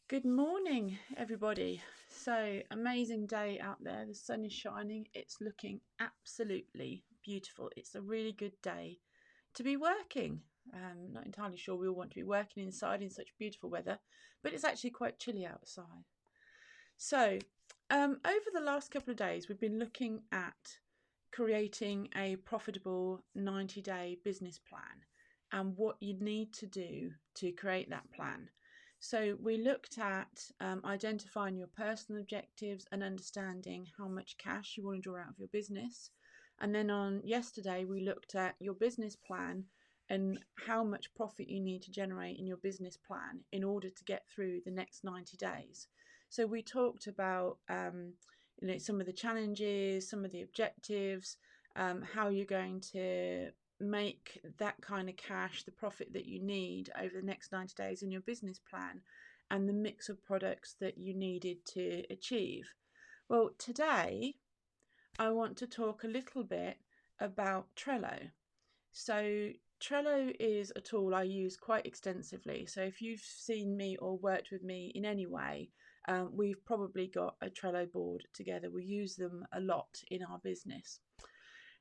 Good morning, everybody. So, amazing day out there. The sun is shining. It's looking absolutely beautiful. It's a really good day to be working. Not entirely sure we all want to be working inside in such beautiful weather, but it's actually quite chilly outside. So, over the last couple of days, we've been looking at creating a profitable 90-day business plan and what you need to do to create that plan. So we looked at identifying your personal objectives and understanding how much cash you want to draw out of your business. And then on yesterday, we looked at your business plan and how much profit you need to generate in your business plan in order to get through the next 90 days. So we talked about some of the challenges, some of the objectives, how you're going to make that kind of cash, the profit that you need over the next 90 days in your business plan, and the mix of products that you needed to achieve. Well, today I want to talk a little bit about Trello. So Trello is a tool I use quite extensively. So if you've seen me or worked with me in any way, we've probably got a Trello board together. We use them a lot in our business.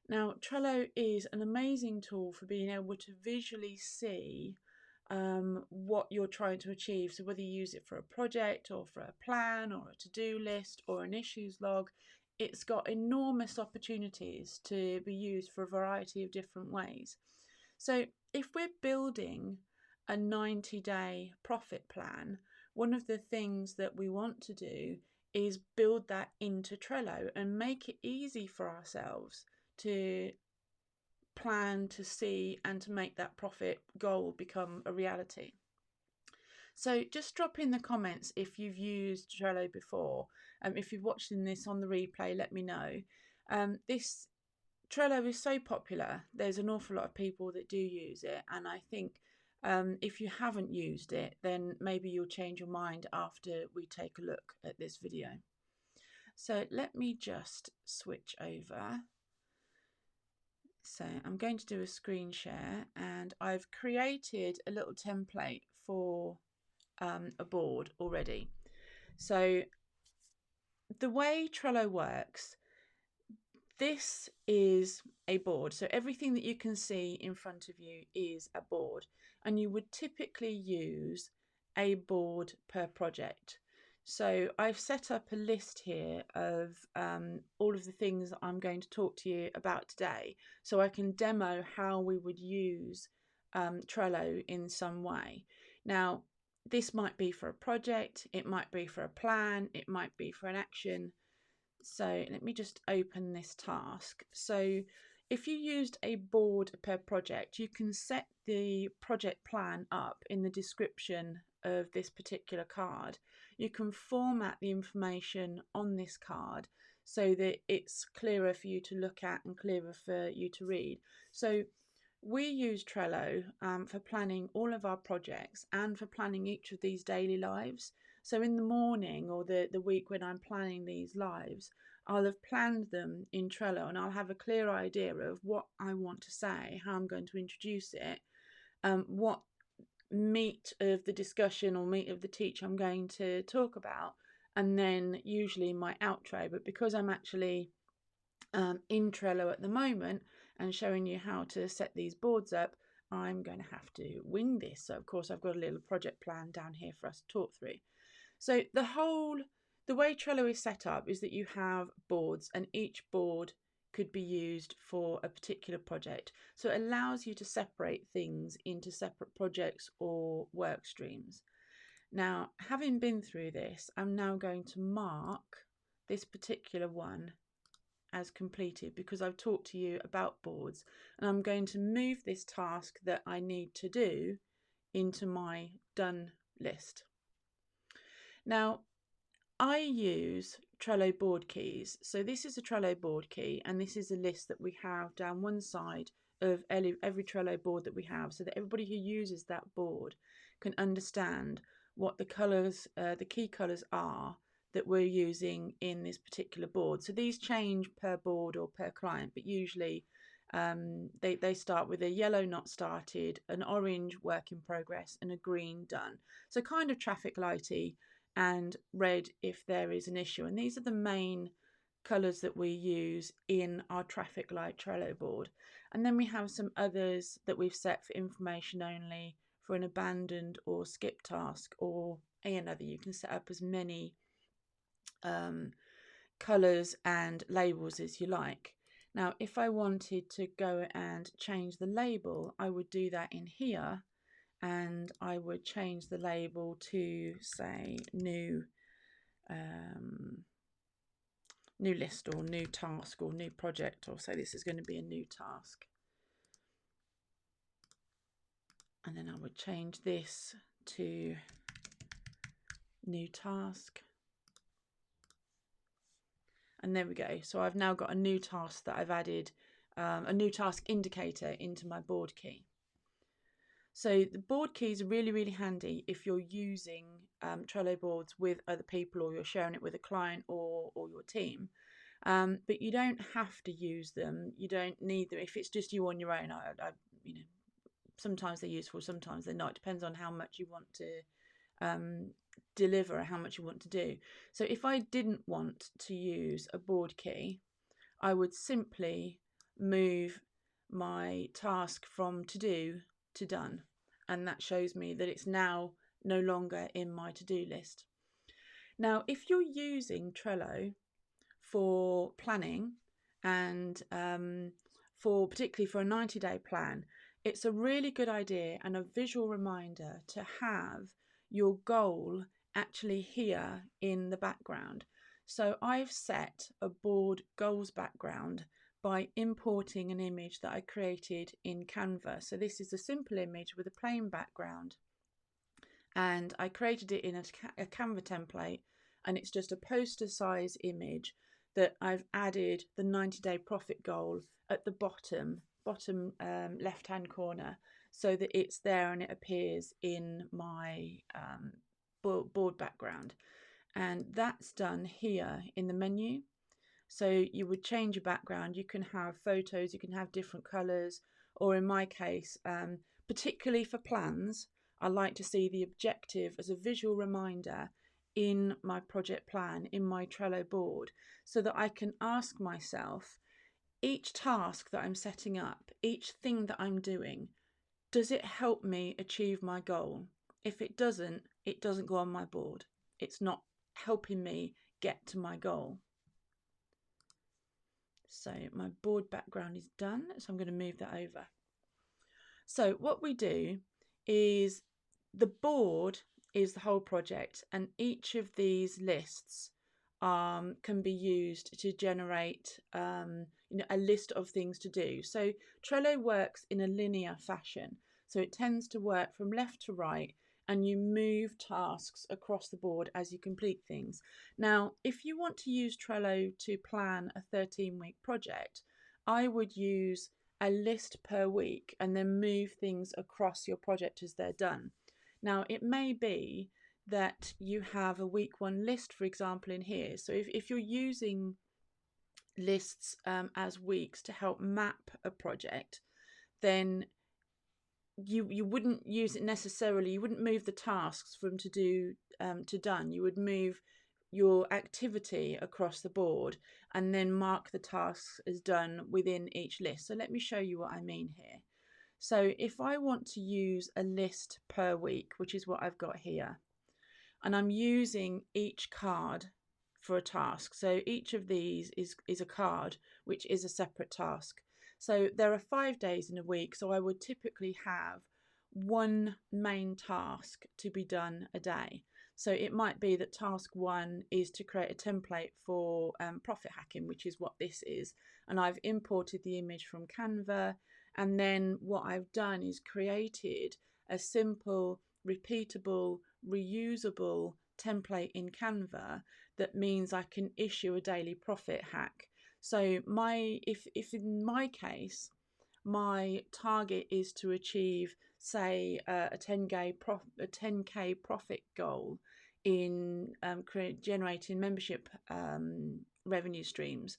Now, Trello is an amazing tool for being able to visually see what you're trying to achieve. So whether you use it for a project or for a plan or a to-do list or an issues log, it's got enormous opportunities to be used for a variety of different ways. So if we're building a 90-day profit plan, one of the things that we want to do is build that into Trello and make it easy for ourselves to plan, to see, and to make that profit goal become a reality. So just drop in the comments if you've used Trello before. If you're watching this on the replay, let me know. This Trello is so popular. There's an awful lot of people that do use it, and I think if you haven't used it, then maybe you'll change your mind after we take a look at this video. So let me just switch over. So I'm going to do a screen share, and I've created a little template for a board already. So the way Trello works, this is a board. So everything that you can see in front of you is a board, and you would typically use a board per project. So I've set up a list here of all of the things that I'm going to talk to you about today, so I can demo how we would use Trello in some way. Now, this might be for a project, it might be for a plan, it might be for an action. So let me just open this task. So if you used a board per project, you can set the project plan up in the description of this particular card. You can format the information on this card so that it's clearer for you to look at and clearer for you to read. So we use Trello for planning all of our projects and for planning each of these daily lives. So in the morning or the week when I'm planning these lives, I'll have planned them in Trello and I'll have a clear idea of what I want to say, how I'm going to introduce it, what meat of the discussion or meat of the teach I'm going to talk about, and then usually my outro. But because I'm actually in Trello at the moment and showing you how to set these boards up, I'm going to have to wing this. So of course I've got a little project plan down here for us to talk through. So the way Trello is set up is that you have boards, and each board could be used for a particular project. So it allows you to separate things into separate projects or work streams. Now, having been through this, I'm now going to mark this particular one as completed because I've talked to you about boards, and I'm going to move this task that I need to do into my done list. Now, I use Trello board keys. So this is a Trello board key, and this is a list that we have down one side of every Trello board that we have, so that everybody who uses that board can understand what the colours, the key colours are that we're using in this particular board. So these change per board or per client, but usually they start with a yellow not started, an orange work in progress, and a green done. So kind of traffic lighty. and red if there is an issue. And these are the main colours that we use in our traffic light Trello board. And then we have some others that we've set for information only, for an abandoned or skip task, or another. You can set up as many colours and labels as you like. Now, if I wanted to go and change the label, I would do that in here, and I would change the label to, say, new list, or new task, or new project, or say this is going to be a new task. And then I would change this to new task. And there we go. So I've now got a new task that I've added, a new task indicator into my board key. So the board keys are really, really handy if you're using Trello boards with other people, or you're sharing it with a client or your team. But you don't have to use them. You don't need them if it's just you on your own. Sometimes they're useful, sometimes they're not. It depends on how much you want to deliver, how much you want to do. So if I didn't want to use a board key, I would simply move my task from to do to done, and that shows me that it's now no longer in my to-do list. Now, if you're using Trello for planning and particularly for a 90-day plan, it's a really good idea and a visual reminder to have your goal actually here in the background. So I've set a board goals background by importing an image that I created in Canva. So this is a simple image with a plain background, and I created it in a Canva template, and it's just a poster size image that I've added the 90-day profit goal at the bottom left hand corner, so that it's there and it appears in my board background. And that's done here in the menu. So you would change your background. You can have photos, you can have different colours, or in my case, particularly for plans, I like to see the objective as a visual reminder in my project plan, in my Trello board, so that I can ask myself, each task that I'm setting up, each thing that I'm doing, does it help me achieve my goal? If it doesn't go on my board. It's not helping me get to my goal. So my board background is done, so I'm going to move that over. So what we do is, the board is the whole project, and each of these lists can be used to generate a list of things to do. So Trello works in a linear fashion, so it tends to work from left to right, and you move tasks across the board as you complete things. Now, if you want to use Trello to plan a 13-week project, I would use a list per week and then move things across your project as they're done. Now, it may be that you have a week one list, for example, in here. So if you're using lists as weeks to help map a project, then you wouldn't use it necessarily. You wouldn't move the tasks from to do to done. You would move your activity across the board and then mark the tasks as done within each list. So let me show you what I mean here. So if I want to use a list per week, which is what I've got here, and I'm using each card for a task. So each of these is a card, which is a separate task. So there are 5 days in a week, so I would typically have one main task to be done a day. So it might be that task 1 is to create a template for profit hacking, which is what this is. And I've imported the image from Canva, and then what I've done is created a simple, repeatable, reusable template in Canva that means I can issue a daily profit hack. So if in my case my target is to achieve, say, a 10k profit goal in generating membership revenue streams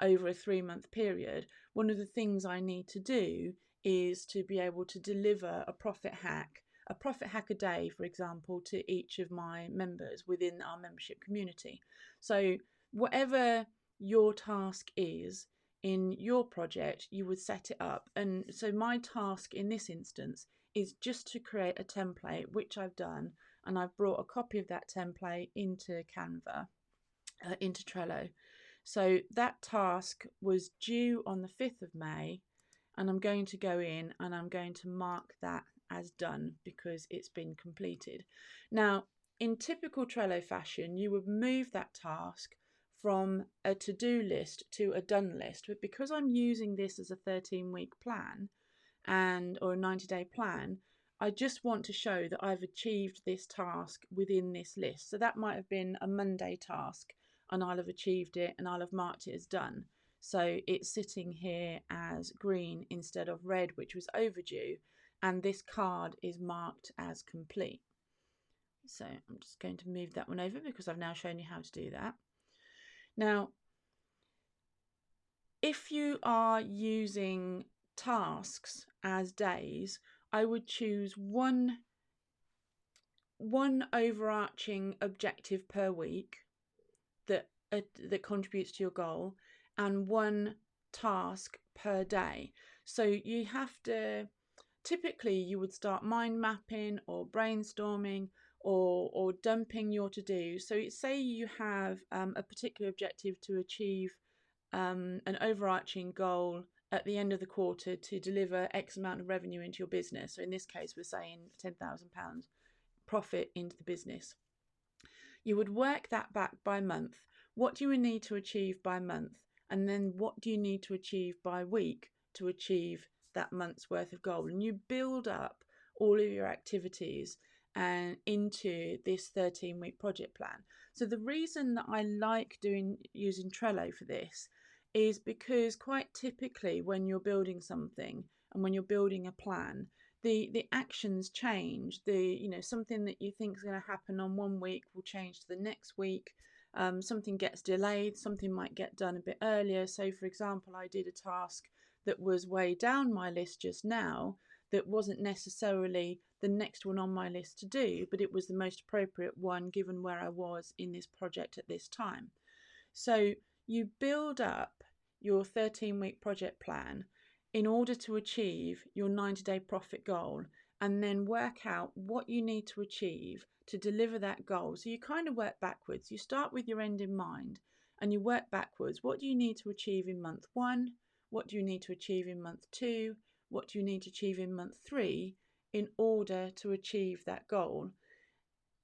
over a 3-month period, one of the things I need to do is to be able to deliver a profit hack a profit hack a day, for example, to each of my members within our membership community. So whatever your task is in your project, you would set it up. And so my task in this instance is just to create a template, which I've done, and I've brought a copy of that template into Canva, into Trello. So that task was due on the 5th of May, and I'm going to go in and I'm going to mark that as done because it's been completed. Now, in typical Trello fashion, you would move that task from a to-do list to a done list, but because I'm using this as a 13-week plan or a 90-day plan, I just want to show that I've achieved this task within this list. So that might have been a Monday task, and I'll have achieved it and I'll have marked it as done. So it's sitting here as green instead of red, which was overdue, and this card is marked as complete. So I'm just going to move that one over because I've now shown you how to do that. Now, if you are using tasks as days, I would choose one overarching objective per week that contributes to your goal, and one task per day. So you have to, typically you would start mind mapping or brainstorming or dumping your to-do. So say you have a particular objective to achieve an overarching goal at the end of the quarter to deliver X amount of revenue into your business. So in this case, we're saying £10,000 profit into the business. You would work that back by month. What do you need to achieve by month? And then what do you need to achieve by week to achieve that month's worth of goal? And you build up all of your activities and into this 13-week project plan. So the reason that I like using Trello for this is because quite typically when you're building something and when you're building a plan, the actions change. Something that you think is going to happen on one week will change to the next week. Something gets delayed, something might get done a bit earlier. So for example, I did a task that was way down my list just now that wasn't necessarily the next one on my list to do, but it was the most appropriate one given where I was in this project at this time. So you build up your 13-week project plan in order to achieve your 90-day profit goal, and then work out what you need to achieve to deliver that goal. So you kind of work backwards. You start with your end in mind and you work backwards. What do you need to achieve in month 1? What do you need to achieve in month 2? What do you need to achieve in month 3 in order to achieve that goal?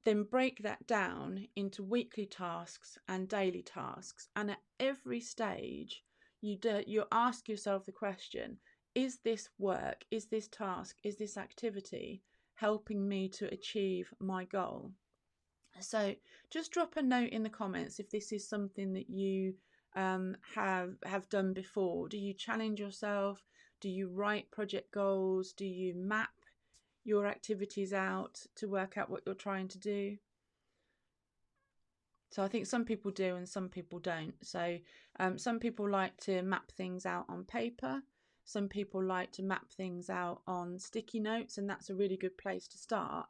Then break that down into weekly tasks and daily tasks. And at every stage, you ask yourself the question, is this work, is this task, is this activity helping me to achieve my goal? So just drop a note in the comments if this is something that you have done before. Do you challenge yourself? Do you write project goals? Do you map your activities out to work out what you're trying to do? So I think some people do and some people don't. So some people like to map things out on paper. Some people like to map things out on sticky notes, and that's a really good place to start.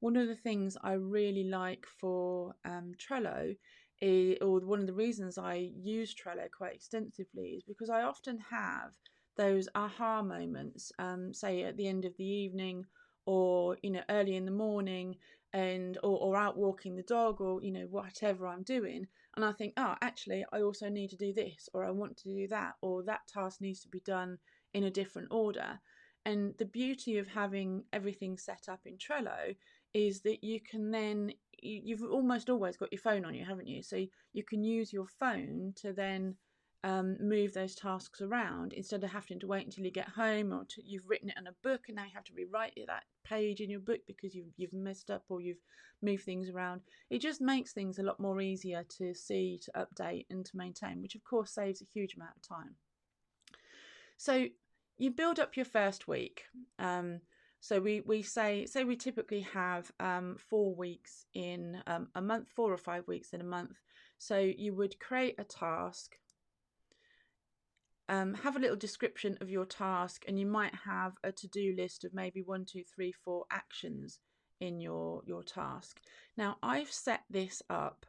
One of the things I really like for Trello or one of the reasons I use Trello quite extensively is because I often have those aha moments, say at the end of the evening or early in the morning, and or out walking the dog, or whatever I'm doing, and I think, oh, actually I also need to do this, or I want to do that, or that task needs to be done in a different order. And the beauty of having everything set up in Trello is that you can then, you've almost always got your phone on you, haven't you? So you can use your phone to then move those tasks around instead of having to wait until you get home, or you've written it in a book and now you have to rewrite that page in your book because you've messed up or you've moved things around. It just makes things a lot more easier to see, to update and to maintain, which of course saves a huge amount of time. So you build up your first week. So we say we typically have 4 weeks in a month, 4 or 5 weeks in a month. So you would create a task have a little description of your task, and you might have a to-do list of maybe 1, 2, 3, 4 actions in your task. Now I've set this up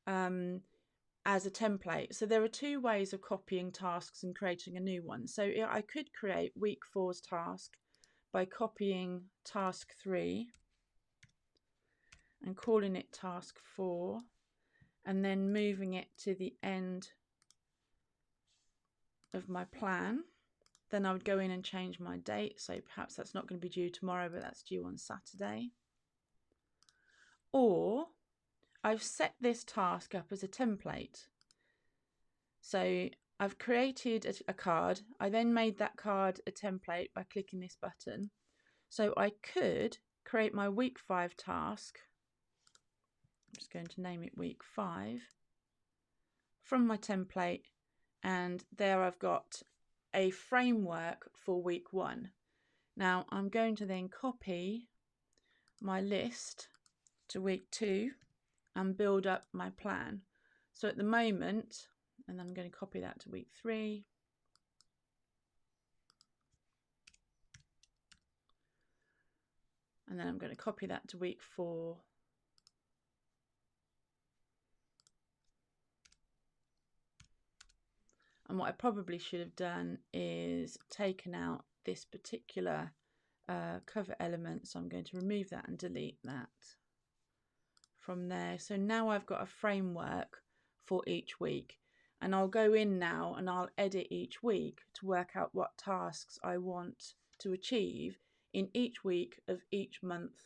as a template. So there are two ways of copying tasks and creating a new one. So I could create week 4's task by copying task 3 and calling it task 4, and then moving it to the end of my plan. Then I would go in and change my date. So perhaps that's not going to be due tomorrow, but that's due on Saturday. Or I've set this task up as a template. So I've created a card. I then made that card a template by clicking this button. So I could create my week 5 task. I'm just going to name it week 5 from my template, and there I've got a framework for week 1. Now I'm going to then copy my list to week 2 and build up my plan. So at the moment, and then I'm going to copy that to week 3. And then I'm going to copy that to week 4. And what I probably should have done is taken out this particular cover element. So I'm going to remove that and delete that from there. So now I've got a framework for each week. And I'll go in now and I'll edit each week to work out what tasks I want to achieve in each week of each month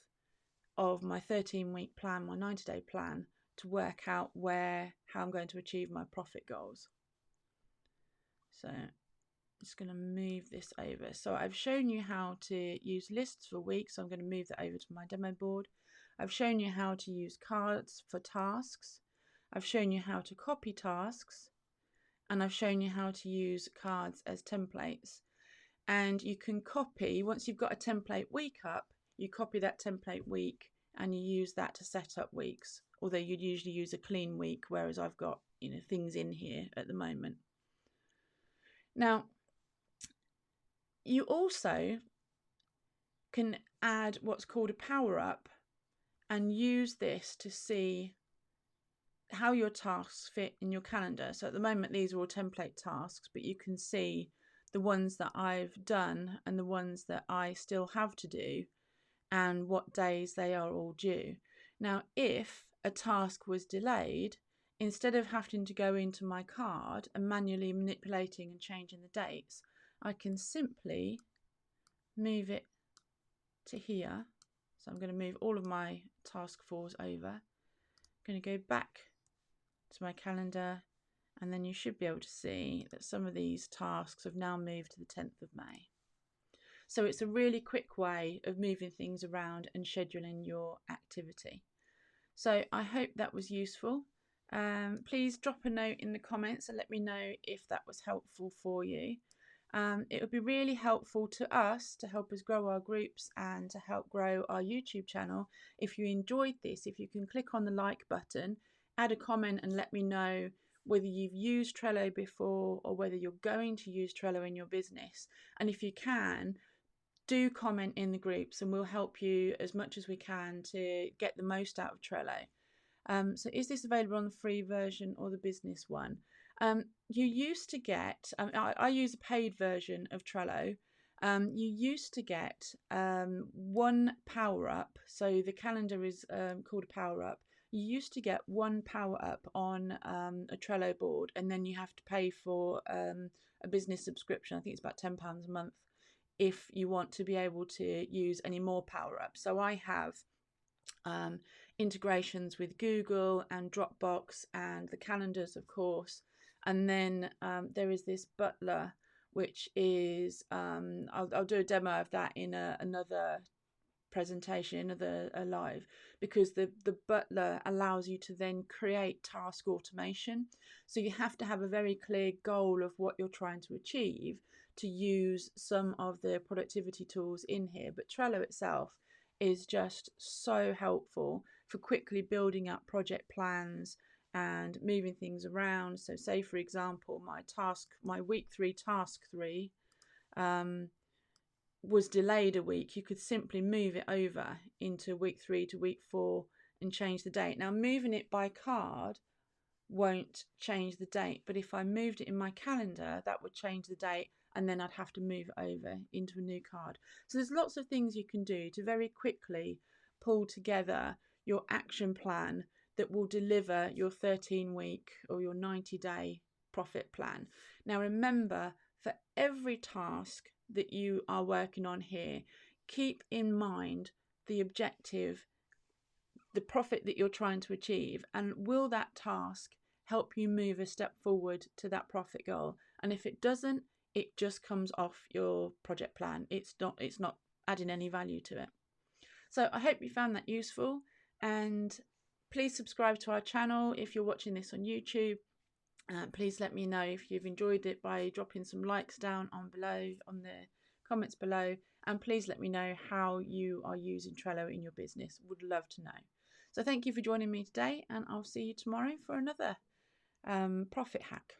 of my 13-week plan, my 90-day plan, to work out how I'm going to achieve my profit goals. So I'm just going to move this over. So I've shown you how to use lists for weeks. So I'm going to move that over to my demo board. I've shown you how to use cards for tasks. I've shown you how to copy tasks. And I've shown you how to use cards as templates. And you can copy, once you've got a template week up, you copy that template week and you use that to set up weeks. Although you'd usually use a clean week, whereas I've got, things in here at the moment. Now, you also can add what's called a power up and use this to see how your tasks fit in your calendar. So at the moment, these are all template tasks, but you can see the ones that I've done and the ones that I still have to do and what days they are all due. Now, if a task was delayed, instead of having to go into my card and manually manipulating and changing the dates, I can simply move it to here. So I'm going to move all of my task 4s over. I'm going to go back to my calendar, and then you should be able to see that some of these tasks have now moved to the 10th of May. So it's a really quick way of moving things around and scheduling your activity. So I hope that was useful. Please drop a note in the comments and let me know if that was helpful for you. It would be really helpful to us to help us grow our groups and to help grow our YouTube channel. If you enjoyed this, if you can click on the like button, add a comment and let me know whether you've used Trello before or whether you're going to use Trello in your business. And if you can, do comment in the groups and we'll help you as much as we can to get the most out of Trello. So is this available on the free version or the business one? You used to get, I use a paid version of Trello. You used to get one power up. So the calendar is called a power up. You used to get one power up on a Trello board, and then you have to pay for a business subscription. I think it's about £10 a month if you want to be able to use any more power ups. So I have integrations with Google and Dropbox and the calendars, of course. And then there is this Butler, which is, I'll do a demo of that in another presentation, another live, because the Butler allows you to then create task automation. So you have to have a very clear goal of what you're trying to achieve to use some of the productivity tools in here. But Trello itself is just so helpful for quickly building up project plans and moving things around. So say, for example, my week 3 task 3 was delayed a week. You could simply move it over into week 3 to week 4 and change the date. Now, moving it by card won't change the date, but if I moved it in my calendar, that would change the date, and then I'd have to move it over into a new card. So there's lots of things you can do to very quickly pull together your action plan that will deliver your 13-week or your 90-day profit plan. Now remember, for every task that you are working on here, keep in mind the objective, the profit that you're trying to achieve, and will that task help you move a step forward to that profit goal? And if it doesn't, it just comes off your project plan. It's not adding any value to it. So I hope you found that useful, and please subscribe to our channel if you're watching this on YouTube. Please let me know if you've enjoyed it by dropping some likes down on the comments below, and please let me know how you are using Trello in your business. Would love to know. So thank you for joining me today, and I'll see you tomorrow for another profit hack.